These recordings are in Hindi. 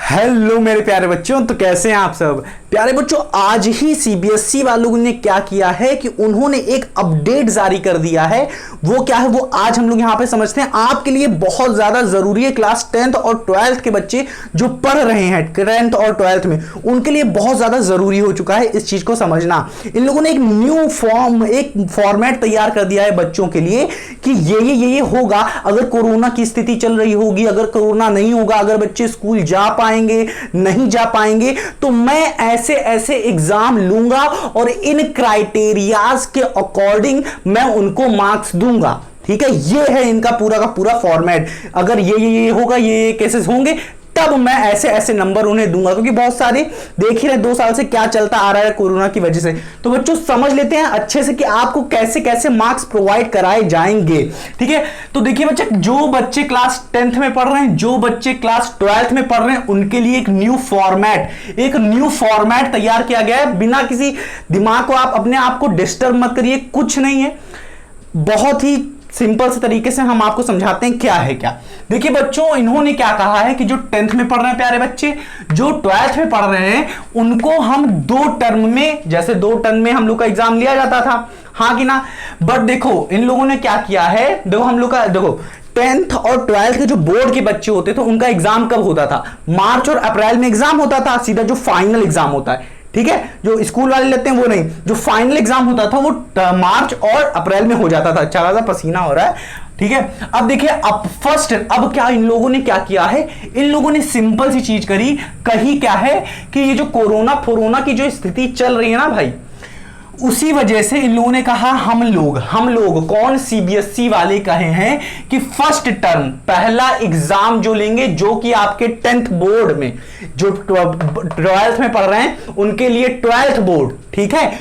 हेलो मेरे प्यारे बच्चों, तो कैसे हैं आप सब। प्यारे बच्चों, आज ही सीबीएसई वालों ने क्या किया है कि उन्होंने एक अपडेट जारी कर दिया है। वो क्या है वो आज हम लोग यहां पे समझते हैं। आपके लिए बहुत ज्यादा जरूरी है। क्लास 10th और 12th के बच्चे जो पढ़ रहे हैं 10th और 12th में, उनके लिए बहुत ज्यादा जरूरी हो चुका है इस चीज को समझना। इन लोगों ने एक न्यू फॉर्मेट तैयार कर दिया है बच्चों के लिए कि ये होगा अगर कोरोना की स्थिति चल रही होगी, अगर कोरोना नहीं होगा, अगर बच्चे स्कूल जा पाएंगे नहीं जा पाएंगे, तो मैं ऐसे ऐसे एग्जाम लूंगा और इन क्राइटेरियाज के अकॉर्डिंग मैं उनको मार्क्स दूंगा। ठीक है, ये है इनका पूरा का पूरा फॉर्मेट। अगर ये होगा, ये केसेस होंगे, तब मैं ऐसे ऐसे नंबर उन्हें दूंगा। क्योंकि बहुत सारे देख ही रहे 2 साल से क्या चलता आ रहा है कोरोना की वजह से। तो बच्चों समझ लेते हैं अच्छे से कि आपको कैसे कैसे मार्क्स प्रोवाइड कराए जाएंगे। ठीक है, तो देखिए बच्चे, जो बच्चे क्लास 10th में पढ़ रहे हैं, जो बच्चे क्लास 12th में पढ़ रहे हैं, उनके लिए एक न्यू फॉर्मेट तैयार किया गया है। बिना किसी दिमाग को आप अपने आप को डिस्टर्ब मत करिए, कुछ नहीं है, बहुत ही सिंपल से तरीके से हम आपको समझाते हैं क्या है क्या। देखिए बच्चों, इन्होंने क्या कहा है कि जो 10th में पढ़ रहे हैं प्यारे बच्चे, जो 12th में पढ़ रहे हैं, उनको हम 2 टर्म में, जैसे 2 टर्म में हम लोग का एग्जाम लिया जाता था, हाँ कि ना। बट देखो इन लोगों ने क्या किया है, देखो हम लोग का, देखो 10th और 12th के जो बोर्ड के बच्चे होते थे उनका एग्जाम कब होता था? मार्च और अप्रैल में एग्जाम होता था, सीधा जो फाइनल एग्जाम होता है। ठीक है, जो स्कूल वाले लेते हैं वो नहीं, जो फाइनल एग्जाम होता था वो मार्च और अप्रैल में हो जाता था। अच्छा सा पसीना हो रहा है। ठीक है, अब देखिए, अब क्या इन लोगों ने क्या किया है, इन लोगों ने सिंपल सी चीज कही क्या है कि ये जो कोरोना की जो स्थिति चल रही है ना भाई, उसी वजह से इन लोगों ने कहा हम लोग कौन, सीबीएसई वाले कहे हैं कि फर्स्ट टर्म पहला एग्जाम जो लेंगे, जो कि आपके 10th बोर्ड में, जो 12th में पढ़ रहे हैं उनके लिए 12th बोर्ड, ठीक है,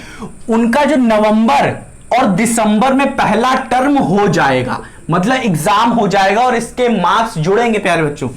उनका जो नवंबर और दिसंबर में पहला टर्म हो जाएगा, मतलब एग्जाम हो जाएगा और इसके मार्क्स जुड़ेंगे प्यारे बच्चों।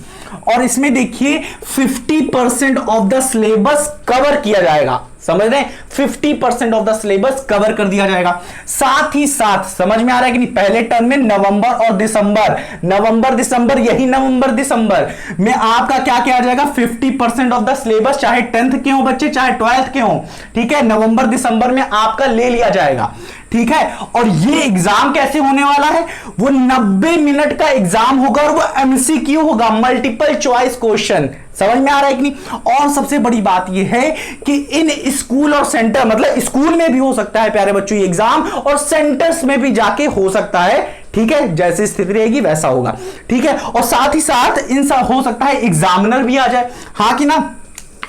और इसमें देखिए 50% ऑफ द सिलेबस कवर किया जाएगा। समझ रहे हैं, 50% ऑफ द सिलेबस कवर कर दिया जाएगा। साथ ही साथ समझ में आ रहा है कि नहीं, पहले टर्म में नवंबर और दिसंबर, यही नवंबर दिसंबर में आपका क्या किया जाएगा, 50% ऑफ द सिलेबस, चाहे 10th के हो बच्चे चाहे 12th के हो, ठीक है, नवंबर दिसंबर में आपका ले लिया जाएगा। ठीक है, और ये एग्जाम कैसे होने वाला है, वो 90 मिनट का एग्जाम होगा और वो एमसीक्यू होगा, मल्टीपल चॉइस क्वेश्चन। समझ में आ रहा है कि नहीं। और सबसे बड़ी बात ये है कि इन स्कूल और सेंटर, मतलब स्कूल में भी हो सकता है प्यारे बच्चों ये एग्जाम, और सेंटर्स में भी जाके हो सकता है। ठीक है, जैसी स्थिति रहेगी वैसा होगा। ठीक है, और साथ ही साथ हो सकता है एग्जामिनर भी आ जाए, हाँ कि ना,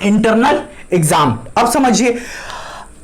इंटरनल एग्जाम। अब समझिए,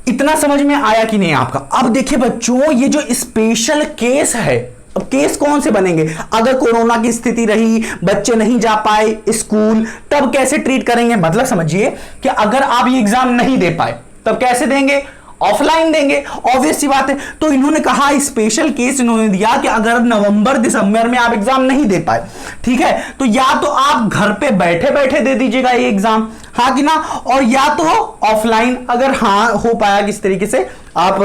इतना समझ में आया कि नहीं आपका। अब देखिए बच्चों, ये जो स्पेशल केस है, अब केस कौन से बनेंगे, अगर कोरोना की स्थिति रही, बच्चे नहीं जा पाए स्कूल, तब कैसे ट्रीट करेंगे। मतलब समझिए कि अगर आप ये एग्जाम नहीं दे पाए तब कैसे देंगे, ऑफलाइन देंगे, ऑब्वियस सी बात है। तो इन्होंने कहा, स्पेशल केस इन्होंने दिया कि अगर नवंबर दिसंबर में आप एग्जाम नहीं दे पाए, ठीक है, तो या तो आप घर पे बैठे बैठे दे दीजिएगा ये एग्जाम, हाँ कि ना, और या तो ऑफलाइन, अगर हाँ हो पाया किस तरीके से आप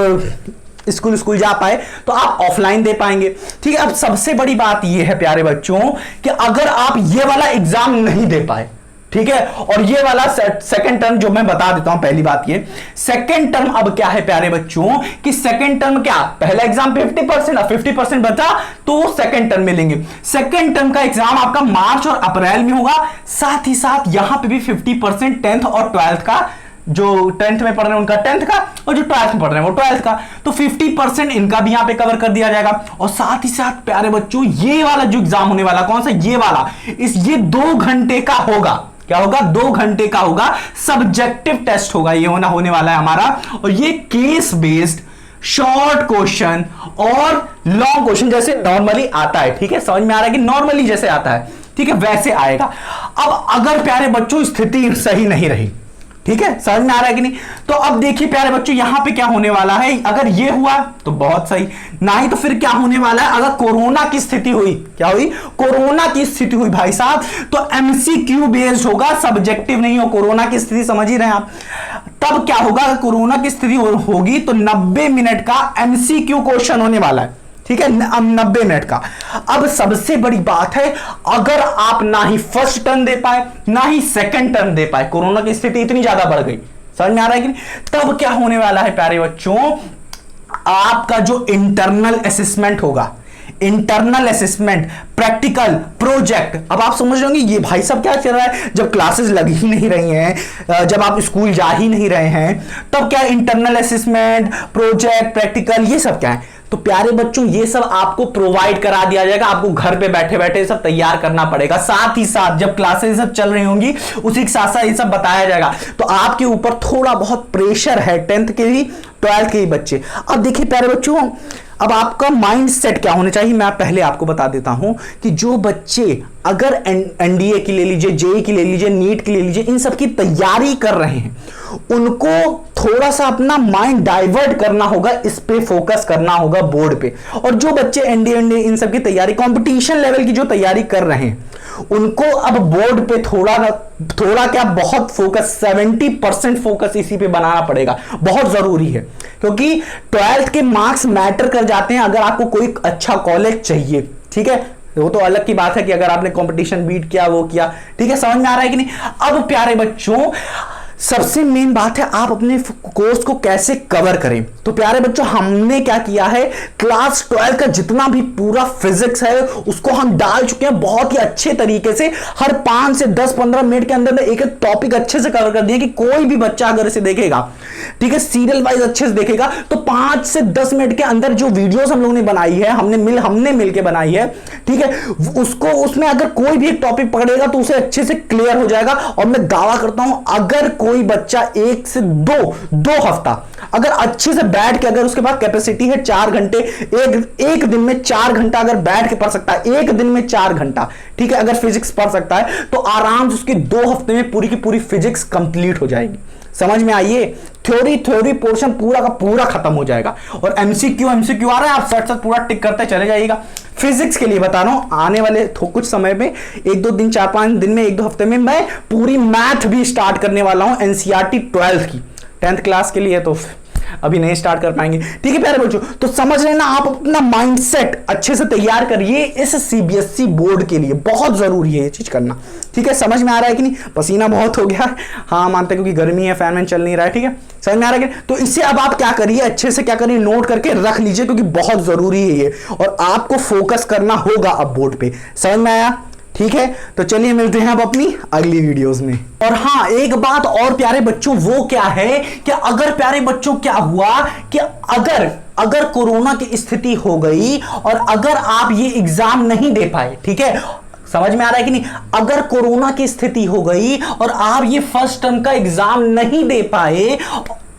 स्कूल जा पाए तो आप ऑफलाइन दे पाएंगे। ठीक है, अब सबसे बड़ी बात यह है प्यारे बच्चों कि अगर आप ये वाला एग्जाम नहीं दे पाए, ठीक है, और ये वाला सेकंड टर्म जो मैं बता देता हूं, पहली बात ये सेकंड टर्म अब क्या है प्यारे बच्चों कि सेकंड टर्म क्या, पहला एग्जाम 50%, अब 50% बचा तो वो सेकंड टर्म में लेंगे। सेकंड टर्म का एग्जाम आपका मार्च और अप्रैल में होगा। साथ ही साथ यहां पे भी 50% 10th और 12th का, जो 10th में पढ़ रहे हैं उनका 10th का, और जो 12th में पढ़ रहे हैं वो 12th का, तो 50% इनका भी यहां पे कवर कर दिया जाएगा। और साथ ही साथ प्यारे बच्चों, ये वाला जो एग्जाम होने वाला, कौन सा, ये वाला, ये 2 घंटे का होगा। क्या होगा, 2 घंटे का होगा, सब्जेक्टिव टेस्ट होगा, ये होने वाला है हमारा। और ये केस बेस्ड शॉर्ट क्वेश्चन और लॉन्ग क्वेश्चन जैसे नॉर्मली आता है। ठीक है, समझ में आ रहा है कि नॉर्मली जैसे आता है, ठीक है, वैसे आएगा। अब अगर प्यारे बच्चों स्थिति सही नहीं रही, ठीक है, समझ में आ रहा है कि नहीं, तो अब देखिए प्यारे बच्चों, यहां पे क्या होने वाला है, अगर ये हुआ तो बहुत सही, नहीं तो फिर क्या होने वाला है, अगर कोरोना की स्थिति हुई, क्या हुई, कोरोना की स्थिति हुई भाई साहब, तो एमसीक्यू बेस्ड होगा, सब्जेक्टिव नहीं हो। कोरोना की स्थिति समझ ही रहे हैं आप, तब क्या होगा, कोरोना की स्थिति होगी तो 90 मिनट का एमसीक्यू क्वेश्चन होने वाला है। ठीक है, 90 मिनट का। अब सबसे बड़ी बात है, अगर आप ना ही फर्स्ट टर्न दे पाए ना ही सेकंड टर्न दे पाए, कोरोना की स्थिति इतनी ज्यादा बढ़ गई, समझ में आ रहा है कि नहीं, तब क्या होने वाला है प्यारे बच्चों, आपका जो इंटरनल असेसमेंट होगा, इंटरनल असेसमेंट, प्रैक्टिकल, प्रोजेक्ट। अब आप समझ रहे होंगे ये भाई सब क्या चल रहा है, जब क्लासेस लग ही नहीं रही हैं, जब आप स्कूल जा ही नहीं रहे हैं, तब क्या इंटरनल असेसमेंट, प्रोजेक्ट, प्रैक्टिकल, ये सब क्या है। तो प्यारे बच्चों ये सब आपको प्रोवाइड करा दिया जाएगा, आपको घर पे बैठे बैठे सब तैयार करना पड़ेगा। साथ ही साथ जब क्लासेस सब चल रही होंगी उसी के साथ साथ ये सब बताया जाएगा। तो आपके ऊपर थोड़ा बहुत प्रेशर है, 10th के भी 12th के ही बच्चे। अब देखिए प्यारे बच्चों, अब आपका माइंड सेट क्या होना चाहिए, मैं पहले आपको बता देता हूं कि जो बच्चे अगर एनडीए की ले लीजिए, जेई की ले लीजिए, नीट की ले लीजिए, इन सब की तैयारी कर रहे हैं, उनको थोड़ा सा अपना माइंड डाइवर्ट करना होगा, इस पे फोकस करना होगा बोर्ड पे। और जो बच्चे एनडीए इन सब की तैयारी, कंपटीशन लेवल की जो तैयारी कर रहे हैं, उनको अब बोर्ड पे थोड़ा क्या बहुत फोकस, 70% फोकस इसी पे बनाना पड़ेगा, बहुत जरूरी है। क्योंकि 12th के मार्क्स मैटर कर जाते हैं अगर आपको कोई अच्छा कॉलेज चाहिए, ठीक है। वो तो अलग की बात है कि अगर आपने कंपटीशन बीट किया, वो किया, ठीक है, समझ में आ रहा है कि नहीं। अब प्यारे बच्चों सबसे मेन बात है आप अपने कोर्स को कैसे कवर करें। तो प्यारे बच्चों हमने क्या किया है, क्लास 12 का जितना भी पूरा फिजिक्स है उसको हम डाल चुके हैं बहुत ही अच्छे तरीके से। हर 5 से 10-15 मिनट के अंदर एक एक टॉपिक अच्छे से कवर कर दिया कि कोई भी बच्चा अगर इसे देखेगा, ठीक है, सीरियल वाइज अच्छे से देखेगा, तो 5 से 10 मिनट के अंदर जो वीडियोस हम लोगों ने बनाई है, हमने मिलकर बनाई है, ठीक है, उसको उसमें अगर कोई भी एक टॉपिक पकड़ेगा तो उसे अच्छे से क्लियर हो जाएगा। और मैं दावा करता हूं अगर कोई बच्चा 1 से 2 हफ्ता अगर अच्छे से बैठ के, अगर उसके पास कैपेसिटी है 4 घंटे, एक दिन में 4 घंटा अगर बैठ के पढ़ सकता है, एक दिन में 4 घंटा, ठीक है, अगर फिजिक्स पढ़ सकता है तो आराम से उसके 2 हफ्ते में पूरी की पूरी फिजिक्स कंप्लीट हो जाएगी। समझ में आइए, थ्योरी पोर्शन पूरा का पूरा खत्म हो जाएगा। और एमसीक्यू आ रहा है, आप सट पूरा टिक करते चले जाइएगा। फिजिक्स के लिए बता रहा हूं, आने वाले कुछ समय में 1-2 दिन, 4-5 दिन में, 1-2 हफ्ते में मैं पूरी मैथ भी स्टार्ट करने वाला हूं, एनसीईआरटी 12th की, 10th क्लास के लिए तो अभी नहीं स्टार्ट कर पाएंगे, ठीक है प्यारे बच्चों। तो समझ लेना, आप अपना माइंडसेट अच्छे से तैयार करिए इस सीबीएसई बोर्ड के लिए, बहुत जरूरी है ये चीज करना, ठीक है। समझ में आ रहा है कि नहीं, पसीना बहुत हो गया, हाँ मानते क्योंकि गर्मी है, फैन चल नहीं रहा है, ठीक है, समझ में आ रहा है कि। तो इससे अब आप क्या करिए, अच्छे से क्या करिए, नोट करके रख लीजिए क्योंकि बहुत जरूरी है ये, और आपको फोकस करना होगा अब बोर्ड पे। समझ में आया, ठीक है। तो चलिए मिलते हैं अब अपनी अगली वीडियोस में। और हाँ एक बात और प्यारे बच्चों, वो क्या है कि अगर प्यारे बच्चों क्या हुआ कि अगर कोरोना की स्थिति हो गई और अगर आप ये एग्जाम नहीं दे पाए, ठीक है, समझ में आ रहा है कि नहीं, अगर कोरोना की स्थिति हो गई और आप ये फर्स्ट टर्म का एग्जाम नहीं दे पाए,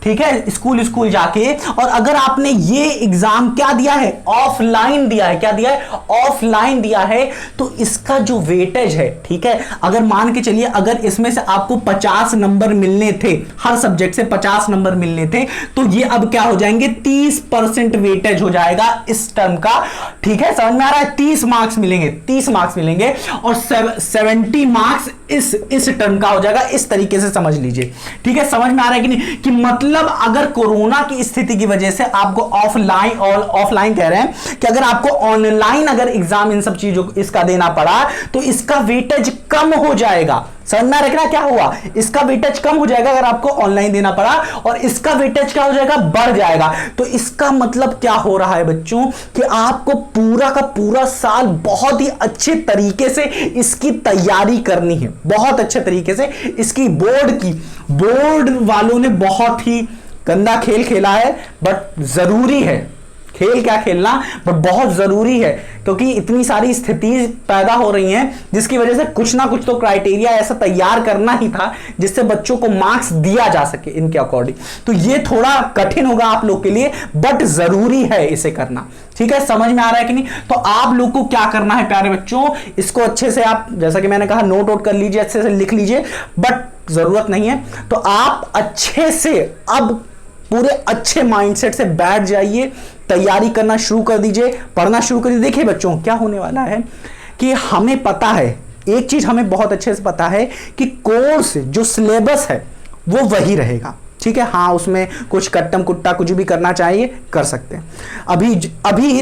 ठीक है, स्कूल जाके, और अगर आपने ये एग्जाम क्या दिया है, ऑफलाइन दिया है, क्या दिया है, ऑफलाइन दिया है, तो इसका जो वेटेज है, ठीक है, अगर मान के चलिए अगर इसमें से आपको 50 नंबर मिलने थे, हर सब्जेक्ट से 50 नंबर मिलने थे, तो ये अब क्या हो जाएंगे, 30% वेटेज हो जाएगा इस टर्म का, ठीक है, समझ में आ रहा है, 30 मार्क्स मिलेंगे, 30 मार्क्स मिलेंगे, और 70 मार्क्स इस टर्म का हो जाएगा। इस तरीके से समझ लीजिए, ठीक है, समझ में आ रहा है कि नहीं, कि मतलब अगर कोरोना की स्थिति की वजह से आपको ऑफलाइन कह रहे हैं कि अगर आपको ऑनलाइन अगर एग्जाम इन सब चीजों इसका देना पड़ा तो इसका वेटेज कम हो जाएगा। समझ में रखना क्या हुआ, इसका वेटेज कम हो जाएगा अगर आपको ऑनलाइन देना पड़ा, और इसका वेटेज क्या हो जाएगा, बढ़ जाएगा। तो इसका मतलब क्या हो रहा है बच्चों कि आपको पूरा का पूरा साल बहुत ही अच्छे तरीके से इसकी तैयारी करनी है, बहुत अच्छे तरीके से इसकी बोर्ड वालों ने बहुत ही गंदा खेल खेला है, बट जरूरी है, खेल क्या खेलना, बट बहुत जरूरी है, क्योंकि इतनी सारी स्थिति पैदा हो रही हैं जिसकी वजह से कुछ ना कुछ तो क्राइटेरिया ऐसा तैयार करना ही था जिससे बच्चों को मार्क्स दिया जा सके इनके अकॉर्डिंग। तो ये थोड़ा कठिन होगा आप लोग के लिए, बट जरूरी है इसे करना, ठीक है, समझ में आ रहा है कि नहीं। तो आप लोग को क्या करना है प्यारे बच्चों, इसको अच्छे से आप, जैसा कि मैंने कहा, नोट आउट कर लीजिए, अच्छे से लिख लीजिए, बट जरूरत नहीं है तो आप अच्छे से अब पूरे अच्छे माइंडसेट से बैठ जाइए, तैयारी करना शुरू कर दीजिए, पढ़ना शुरू कर दीजिए। देखिए बच्चों क्या होने वाला है कि हमें पता है, एक चीज हमें बहुत अच्छे से पता है कि कोर्स जो सिलेबस है वो वही रहेगा, ठीक है, हाँ उसमें कुछ कट्टम कुट्टा कुछ भी करना चाहिए कर सकते हैं। अभी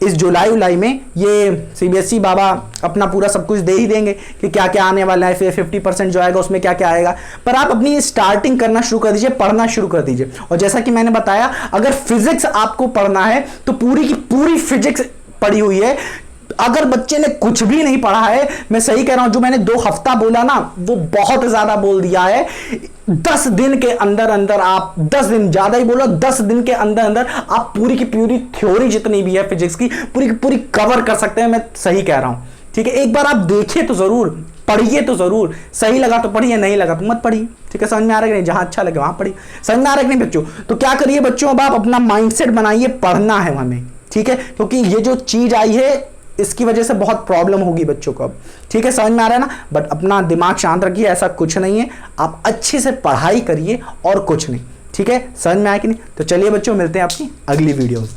इस जुलाई में ये सीबीएसई बाबा अपना पूरा सब कुछ दे ही देंगे कि क्या क्या आने वाला है, फिर 50% जो आएगा उसमें क्या क्या आएगा। पर आप अपनी स्टार्टिंग करना शुरू कर दीजिए, पढ़ना शुरू कर दीजिए। और जैसा कि मैंने बताया, अगर फिजिक्स आपको पढ़ना है तो पूरी की पूरी फिजिक्स पढ़ी हुई है। अगर बच्चे ने कुछ भी नहीं पढ़ा है, मैं सही कह रहा हूं, जो मैंने 2 हफ्ता बोला ना वो बहुत ज्यादा बोल दिया है। 10 दिन के अंदर अंदर आप, 10 दिन ज्यादा ही बोलो, 10 दिन के अंदर अंदर आप पूरी की पूरी थ्योरी जितनी भी है फिजिक्स की पूरी की पूरी कवर कर सकते हैं। मैं सही कह रहा हूं, ठीक है। एक बार आप देखिए तो जरूर, पढ़िए तो जरूर, सही लगा तो पढ़िए, नहीं लगा तो मत पढ़िए, ठीक है। समझ में आ रहा है कि नहीं? जहां अच्छा लगे वहां पढ़िए। समझ में आ रहा है कि नहीं बच्चों? तो क्या करिए बच्चों, अब आप अपना माइंडसेट बनाइए, पढ़ना है हमें, ठीक है। क्योंकि ये जो चीज आई है इसकी वजह से बहुत प्रॉब्लम होगी बच्चों को अब, ठीक है। समझ में आ रहा है ना? बट अपना दिमाग शांत रखिए, ऐसा कुछ नहीं है, आप अच्छे से पढ़ाई करिए और कुछ नहीं, ठीक है। समझ में आया कि नहीं? तो चलिए बच्चों, मिलते हैं आपकी अगली वीडियो में।